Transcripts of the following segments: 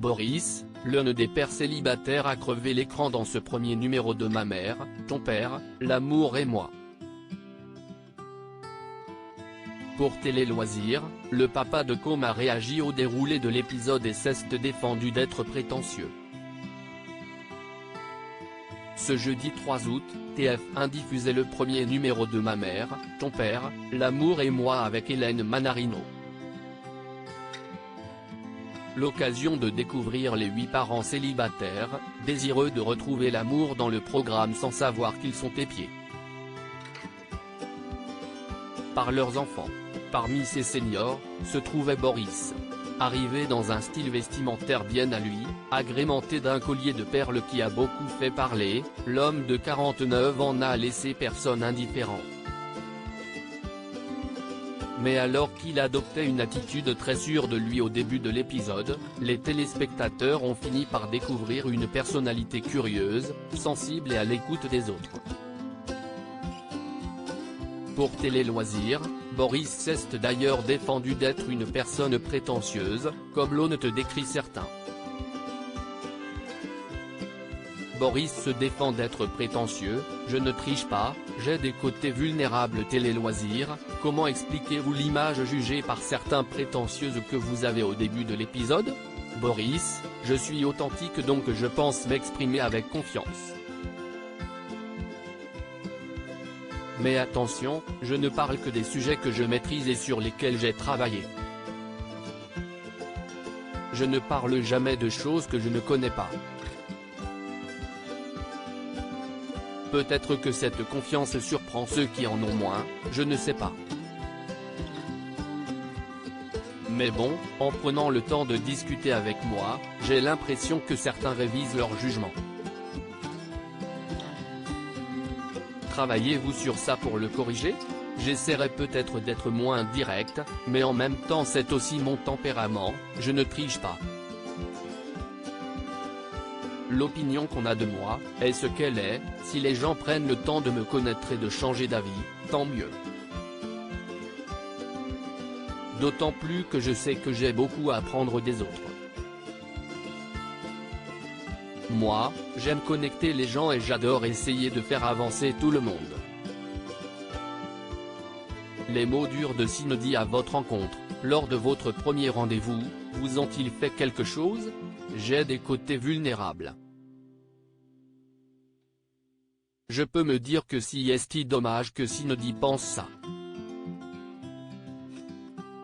Boris, l'un des pères célibataires a crevé l'écran dans ce premier numéro de Ma mère, ton père, l'amour et moi. Pour Télé Loisirs, le papa de Com a réagi au déroulé de l'épisode et s'est défendu d'être prétentieux. Ce jeudi 3 août, TF1 diffusait le premier numéro de Ma mère, ton père, l'amour et moi avec Hélène Manarino. L'occasion de découvrir les 8 parents célibataires, désireux de retrouver l'amour dans le programme sans savoir qu'ils sont épiés par leurs enfants. Parmi ces seniors, se trouvait Boris. Arrivé dans un style vestimentaire bien à lui, agrémenté d'un collier de perles qui a beaucoup fait parler, l'homme de 49 ans n'a laissé personne indifférent. Mais alors qu'il adoptait une attitude très sûre de lui au début de l'épisode, les téléspectateurs ont fini par découvrir une personnalité curieuse, sensible et à l'écoute des autres. Pour Télé Loisirs, Boris s'est d'ailleurs défendu d'être une personne prétentieuse, comme l'on te décrit certains. Boris se défend d'être prétentieux, je ne triche pas, j'ai des côtés vulnérables. Télé Loisirs, comment expliquez-vous l'image jugée par certains prétentieuse que vous avez au début de l'épisode? Boris, je suis authentique donc je pense m'exprimer avec confiance. Mais attention, je ne parle que des sujets que je maîtrise et sur lesquels j'ai travaillé. Je ne parle jamais de choses que je ne connais pas. Peut-être que cette confiance surprend ceux qui en ont moins, je ne sais pas. Mais bon, en prenant le temps de discuter avec moi, j'ai l'impression que certains révisent leur jugement. Travaillez-vous sur ça pour le corriger? J'essaierai peut-être d'être moins direct, mais en même temps c'est aussi mon tempérament, je ne triche pas. L'opinion qu'on a de moi, est ce qu'elle est, si les gens prennent le temps de me connaître et de changer d'avis, tant mieux. D'autant plus que je sais que j'ai beaucoup à apprendre des autres. Moi, j'aime connecter les gens et j'adore essayer de faire avancer tout le monde. Les mots durs de Cindy à votre rencontre, lors de votre premier rendez-vous, vous ont-ils fait quelque chose? J'ai des côtés vulnérables. Je peux me dire que si est dommage que Cindy pense ça.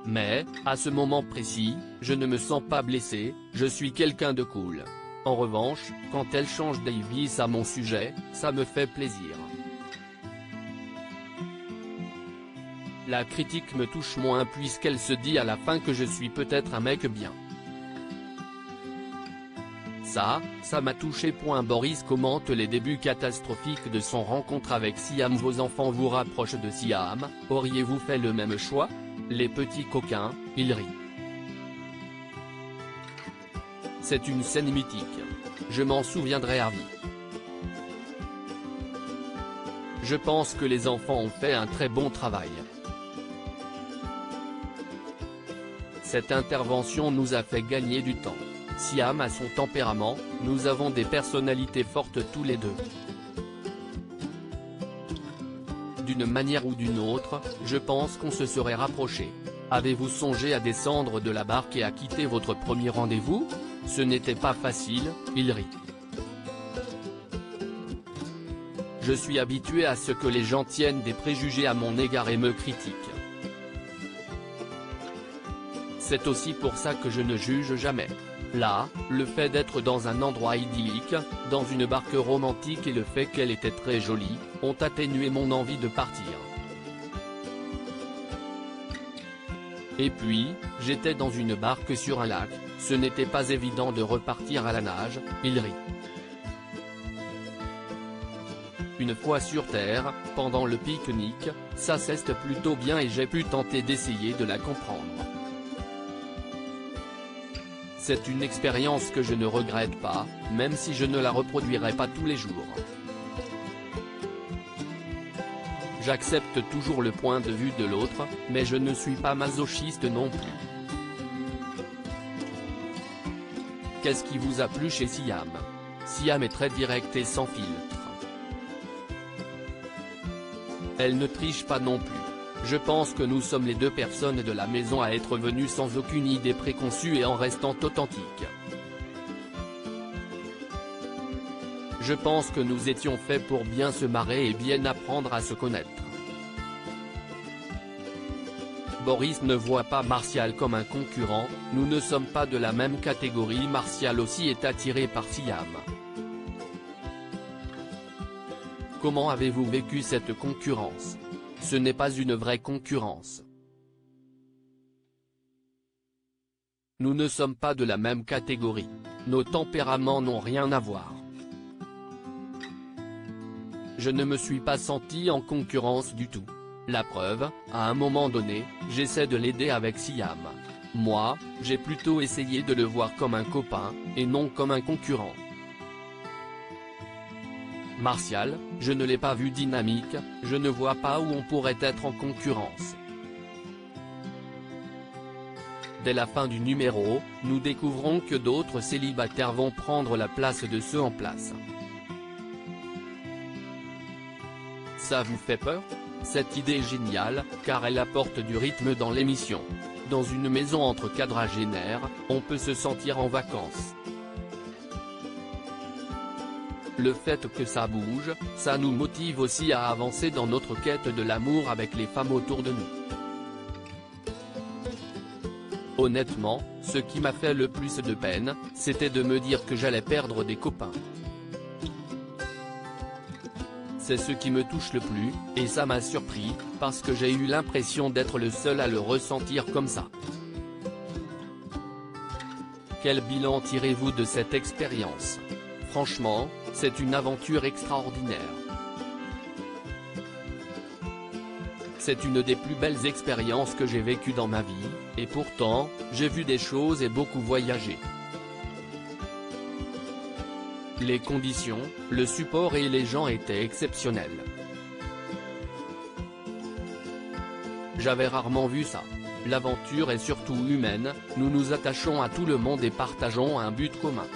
Mais, à ce moment précis, je ne me sens pas blessé, je suis quelqu'un de cool. En revanche, quand elle change d'avis à mon sujet, ça me fait plaisir. La critique me touche moins puisqu'elle se dit à la fin que je suis peut-être un mec bien. Ça m'a touché. Boris commente les débuts catastrophiques de son rencontre avec Siam. Vos enfants vous rapprochent de Siam, auriez-vous fait le même choix? Les petits coquins, il rit. C'est une scène mythique. Je m'en souviendrai à vie. Je pense que les enfants ont fait un très bon travail. Cette intervention nous a fait gagner du temps. Siam a son tempérament, nous avons des personnalités fortes tous les deux. D'une manière ou d'une autre, je pense qu'on se serait rapprochés. Avez-vous songé à descendre de la barque et à quitter votre premier rendez-vous? Ce n'était pas facile, il rit. Je suis habitué à ce que les gens tiennent des préjugés à mon égard et me critiquent. C'est aussi pour ça que je ne juge jamais. Là, le fait d'être dans un endroit idyllique, dans une barque romantique et le fait qu'elle était très jolie, ont atténué mon envie de partir. Et puis, j'étais dans une barque sur un lac, ce n'était pas évident de repartir à la nage, il rit. Une fois sur Terre, pendant le pique-nique, ça s'est plutôt bien et j'ai pu tenter d'essayer de la comprendre. C'est une expérience que je ne regrette pas, même si je ne la reproduirai pas tous les jours. J'accepte toujours le point de vue de l'autre, mais je ne suis pas masochiste non plus. Qu'est-ce qui vous a plu chez Siam? Siam est très directe et sans filtre. Elle ne triche pas non plus. Je pense que nous sommes les deux personnes de la maison à être venues sans aucune idée préconçue et en restant authentiques. Je pense que nous étions faits pour bien se marrer et bien apprendre à se connaître. Boris ne voit pas Martial comme un concurrent, nous ne sommes pas de la même catégorie. Martial aussi est attiré par Siam. Comment avez-vous vécu cette concurrence? Ce n'est pas une vraie concurrence. Nous ne sommes pas de la même catégorie. Nos tempéraments n'ont rien à voir. Je ne me suis pas senti en concurrence du tout. La preuve, à un moment donné, j'essaie de l'aider avec Siam. Moi, j'ai plutôt essayé de le voir comme un copain, et non comme un concurrent. Martial, je ne l'ai pas vu dynamique, je ne vois pas où on pourrait être en concurrence. Dès la fin du numéro, nous découvrons que d'autres célibataires vont prendre la place de ceux en place. Ça vous fait peur? Cette idée est géniale, car elle apporte du rythme dans l'émission. Dans une maison entre quadragénaires, on peut se sentir en vacances. Le fait que ça bouge, ça nous motive aussi à avancer dans notre quête de l'amour avec les femmes autour de nous. Honnêtement, ce qui m'a fait le plus de peine, c'était de me dire que j'allais perdre des copains. C'est ce qui me touche le plus, et ça m'a surpris, parce que j'ai eu l'impression d'être le seul à le ressentir comme ça. Quel bilan tirez-vous de cette expérience? Franchement, c'est une aventure extraordinaire. C'est une des plus belles expériences que j'ai vécues dans ma vie, et pourtant, j'ai vu des choses et beaucoup voyagé. Les conditions, le support et les gens étaient exceptionnels. J'avais rarement vu ça. L'aventure est surtout humaine, nous nous attachons à tout le monde et partageons un but commun.